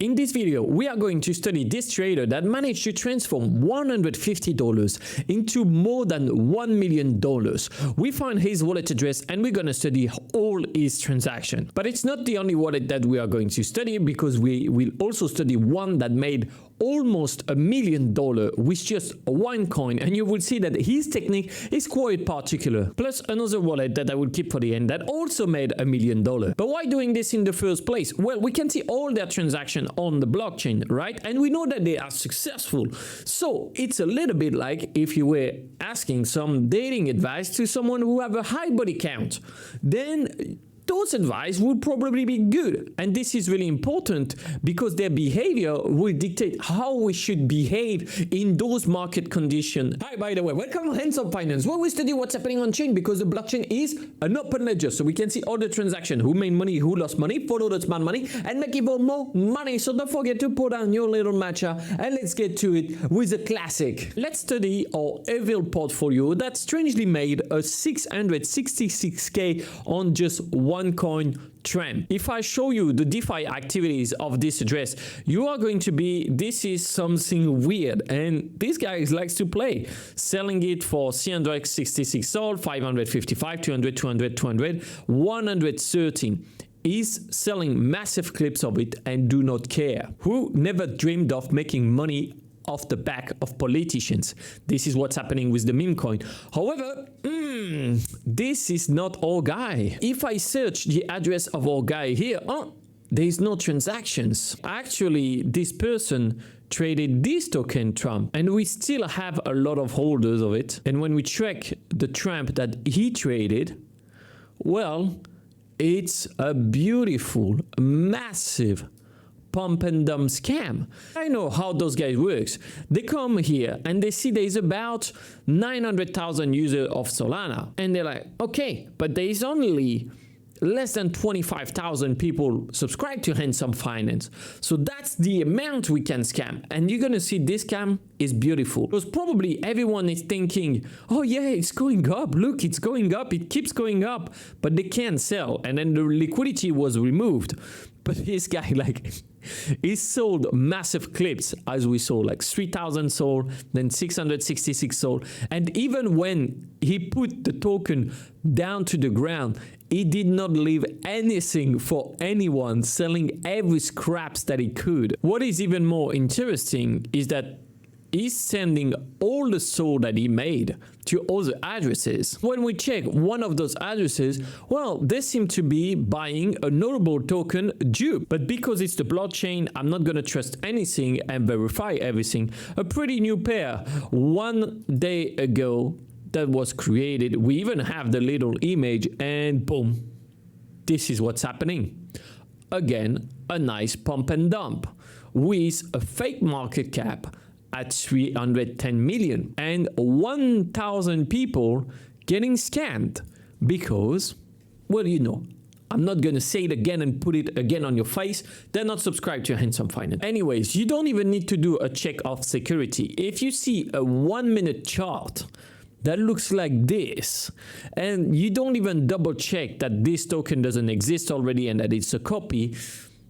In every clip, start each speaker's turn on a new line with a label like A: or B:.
A: In this video, we are going to study this trader that managed to transform $150 into more than $1 million. We find his wallet address and we're going to study all his transactions. But it's not the only wallet that we are going to study, because we will also study one that made almost $1 million with just one coin, and you will see that his technique is quite particular. Plus another wallet that I will keep for the end that also made $1 million. But why doing this in the first place? Well, we can see all their transactions on the blockchain, right? And we know that they are successful. So it's a little bit like if you were asking some dating advice to someone who have a high body count. Then those advice would probably be good. And this is really important because their behavior will dictate how we should behave in those market conditions. Hi, by the way, welcome to Hands on Finance, where we study what's happening on chain, because the blockchain is an open ledger. So we can see all the transactions, who made money, who lost money, follow the smart money, and make even more money. So don't forget to put down your little matcha and let's get to it with a classic. Let's study our evil portfolio that strangely made a 666K on just one coin trend. If I show you the DeFi activities of this address, you are going to be, this is something weird, and this guy likes to play, selling it for 366 sold, 555, 200, 200, 200, 113. Is selling massive clips of it and do not care. Who never dreamed of making money off the back of politicians? This is what's happening with the meme coin. However, this is not our guy. If I search the address of our guy here, there is no transactions. Actually, this person traded this token Trump, and we still have a lot of holders of it. And when we track the Trump that he traded, well, it's a beautiful, massive pump and dump scam. I know how those guys works. They come here and they see there is about 900,000 users of Solana, and they're like, okay, but there is only less than 25,000 people subscribe to Handsome Finance. So that's the amount we can scam. And you're going to see this scam is beautiful. Because probably everyone is thinking, oh yeah, it's going up. Look, it's going up. It keeps going up. But they can't sell. And then the liquidity was removed. But this guy, like, he sold massive clips, as we saw, like 3,000 sold, then 666 sold. And even when he put the token down to the ground, he did not leave anything for anyone, selling every scraps that he could. What is even more interesting is that he's sending all the sold that he made to other addresses. When we check one of those addresses, well, they seem to be buying a notable token dupe. But because it's the blockchain, I'm not going to trust anything and verify everything. A pretty new pair 1 day ago that was created. We even have the little image, and boom, this is what's happening. Again, a nice pump and dump with a fake market cap at 310 million and 1,000 people getting scammed because, well, you know, I'm not going to say it again and put it again on your face. They're not subscribed to Handsome Finance. Anyways, you don't even need to do a check of security. If you see a 1 minute chart that looks like this, and you don't even double check that this token doesn't exist already and that it's a copy,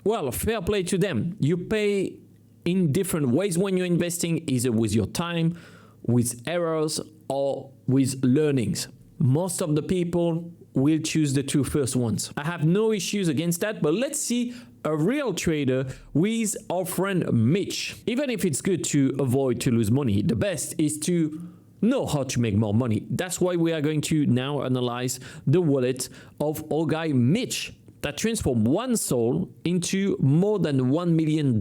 A: well, fair play to them. You pay in different ways when you're investing, either with your time, with errors, or with learnings. Most of the people will choose the two first ones. I have no issues against that, but let's see a real trader with our friend Mitch. Even if it's good to avoid to lose money, the best is to know how to make more money. That's why we are going to now analyze the wallet of our guy Mitch that transformed one soul into more than $1 million.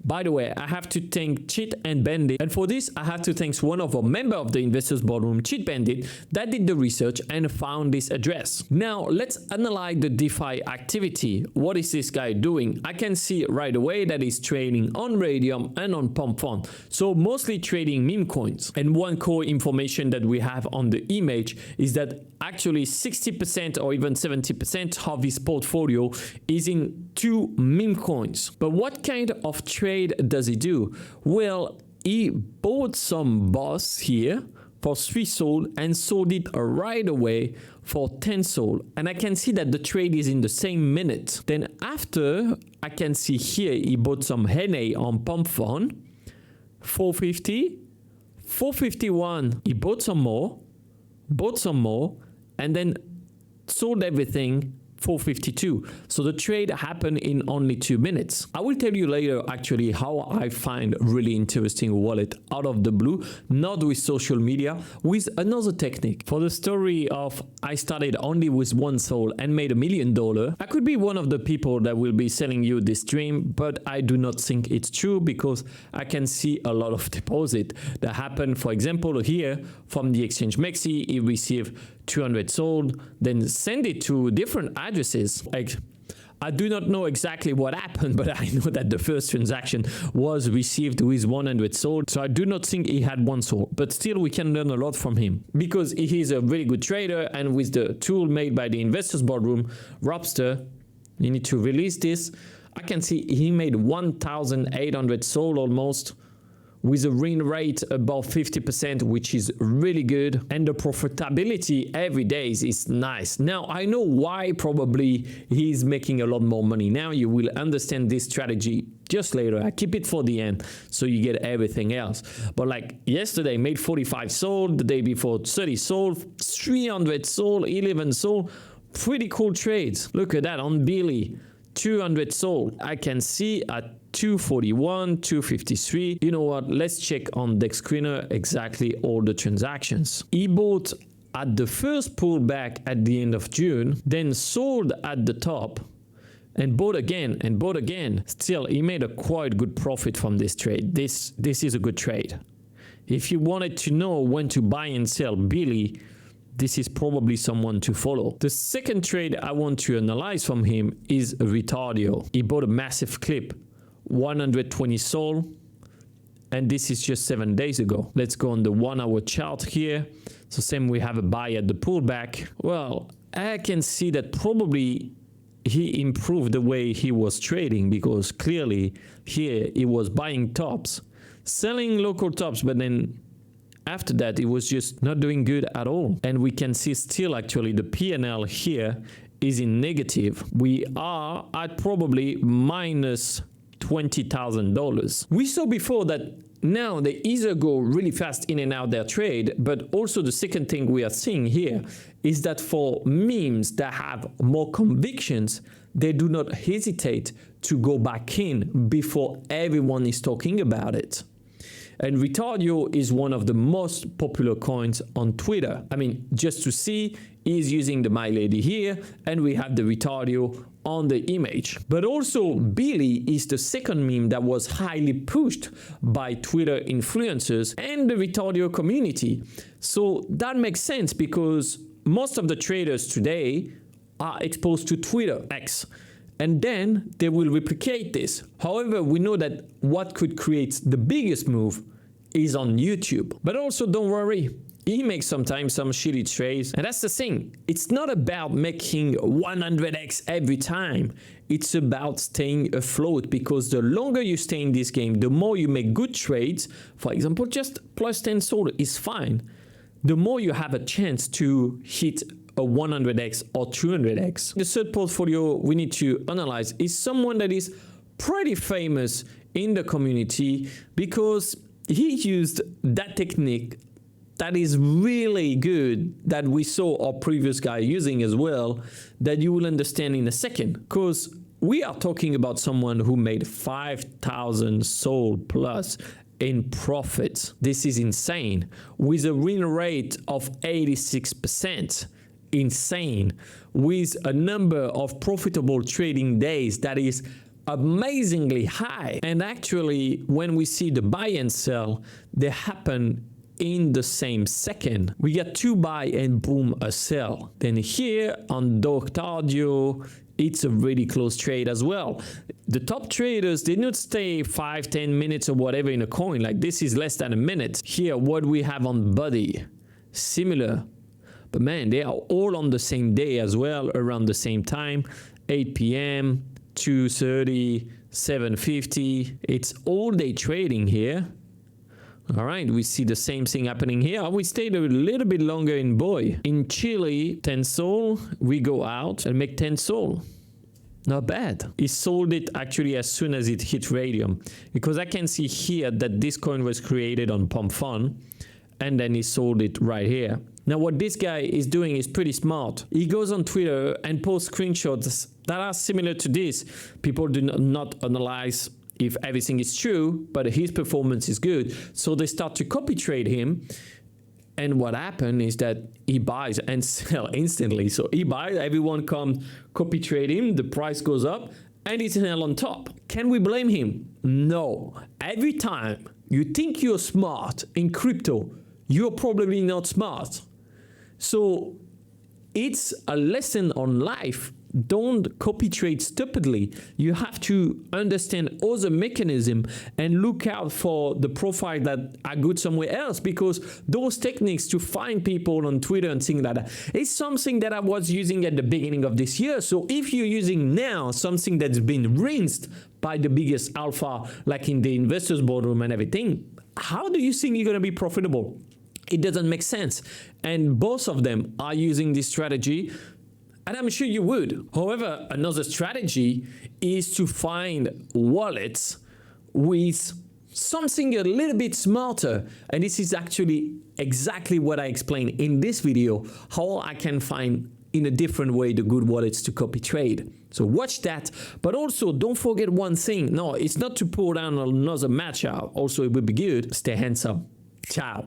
A: By the way, I have to thank Cheat and Bandit, and for this I have to thank one of our members of the Investors Boardroom, Cheat Bandit, that did the research and found this address. Now let's analyze the DeFi activity. What is this guy doing? I can see right away that he's trading on Radium and on Pump Fund, so mostly trading meme coins. And one core information that we have on the image is that actually 60% or even 70% of his portfolio is in 2 meme coins. But what kind of trade does he do? Well, he bought some boss here for 3 sold and sold it right away for 10 sold, and I can see that the trade is in the same minute. Then after, I can see here he bought some Henny on pump fund, 450, 451, he bought some more, and then sold everything 452. So the trade happened in only 2 minutes. I will tell you later actually how I find really interesting wallet out of the blue, not with social media, with another technique. For the story of I started only with one soul and made $1 million, I could be one of the people that will be selling you this dream, but I do not think it's true because I can see a lot of deposit that happened. For example, here from the exchange Mexi, he received 200 sold, then send it to different addresses. Like, I do not know exactly what happened, but I know that the first transaction was received with 100 sold. So I do not think he had one sold, but still we can learn a lot from him because he is a really good trader. And with the tool made by the investors boardroom, Robster, you need to release this. I can see he made 1,800 sold almost, with a win rate above 50%, which is really good. And the profitability every day is nice. Now, I know why probably he's making a lot more money. Now you will understand this strategy just later. I keep it for the end so you get everything else. But like yesterday, made 45 sold, the day before 30 sold, 300 sold, 11 sold. Pretty cool trades. Look at that on Billy. 200 sold. I can see at 241, 253. You know what? Let's check on Dex Screener exactly all the transactions. He bought at the first pullback at the end of June, then sold at the top, and bought again and bought again. Still, he made a quite good profit from this trade. This is a good trade. If you wanted to know when to buy and sell Billy, this is probably someone to follow. The second trade I want to analyze from him is Retardio. He bought a massive clip, 120 sold, and this is just 7 days ago. Let's go on the 1 hour chart here. So same, we have a buy at the pullback. Well, I can see that probably he improved the way he was trading because clearly here he was buying tops, selling local tops, but then after that, it was just not doing good at all. And we can see still actually the P&L here is in negative. We are at probably minus $20,000. We saw before that now they either go really fast in and out their trade, but also the second thing we are seeing here is that for memes that have more convictions, they do not hesitate to go back in before everyone is talking about it. And Retardio is one of the most popular coins on Twitter. I mean, just to see, he's using the My Lady here, and we have the Retardio on the image. But also, Billy is the second meme that was highly pushed by Twitter influencers and the Retardio community. So that makes sense because most of the traders today are exposed to Twitter, X. And then they will replicate this. However, we know that what could create the biggest move is on YouTube. But also don't worry, he makes sometimes some shitty trades. And that's the thing. It's not about making 100x every time. It's about staying afloat because the longer you stay in this game, the more you make good trades. For example, just plus 10 sold is fine. The more you have a chance to hit a 100x or 200x. The third portfolio we need to analyze is someone that is pretty famous in the community because he used that technique that is really good that we saw our previous guy using as well, that you will understand in a second. Because we are talking about someone who made 5,000 sold plus in profits. This is insane. With a win rate of 86%. Insane. With a number of profitable trading days that is amazingly high. And actually, when we see the buy and sell, they happen in the same second. We get 2 buy and boom, a sell. Then here on Retardio, it's a really close trade as well. The top traders did not stay 5-10 minutes or whatever in a coin. Like this is less than a minute. Here, what we have on Buddy, similar. But man, they are all on the same day as well, around the same time, 8 p.m., 2:30, 7:50. It's all day trading here. All right, we see the same thing happening here. We stayed a little bit longer in Boy. In Chile, 10 Sol, we go out and make 10 Sol. Not bad. He sold it actually as soon as it hit Radium, because I can see here that this coin was created on Pump Fun, and then he sold it right here. Now what this guy is doing is pretty smart. He goes on Twitter and posts screenshots that are similar to this. People do not analyze if everything is true, but his performance is good. So they start to copy trade him. And what happened is that he buys and sells instantly. So he buys, everyone comes, copy trade him, the price goes up, and he's held on top. Can we blame him? No. Every time you think you're smart in crypto, you're probably not smart. So it's a lesson on life. Don't copy trade stupidly. You have to understand other mechanism and look out for the profile that are good somewhere else, because those techniques to find people on Twitter and things like that is something that I was using at the beginning of this year. So if you're using now something that's been rinsed by the biggest alpha, like in the investors boardroom and everything, how do you think you're going to be profitable? It doesn't make sense. And both of them are using this strategy, and I'm sure you would. However, another strategy is to find wallets with something a little bit smarter. And this is actually exactly what I explained in this video, how I can find in a different way the good wallets to copy trade. So watch that, but also don't forget one thing. No, it's not to pull down another match out. Also, it would be good. Stay handsome. Ciao.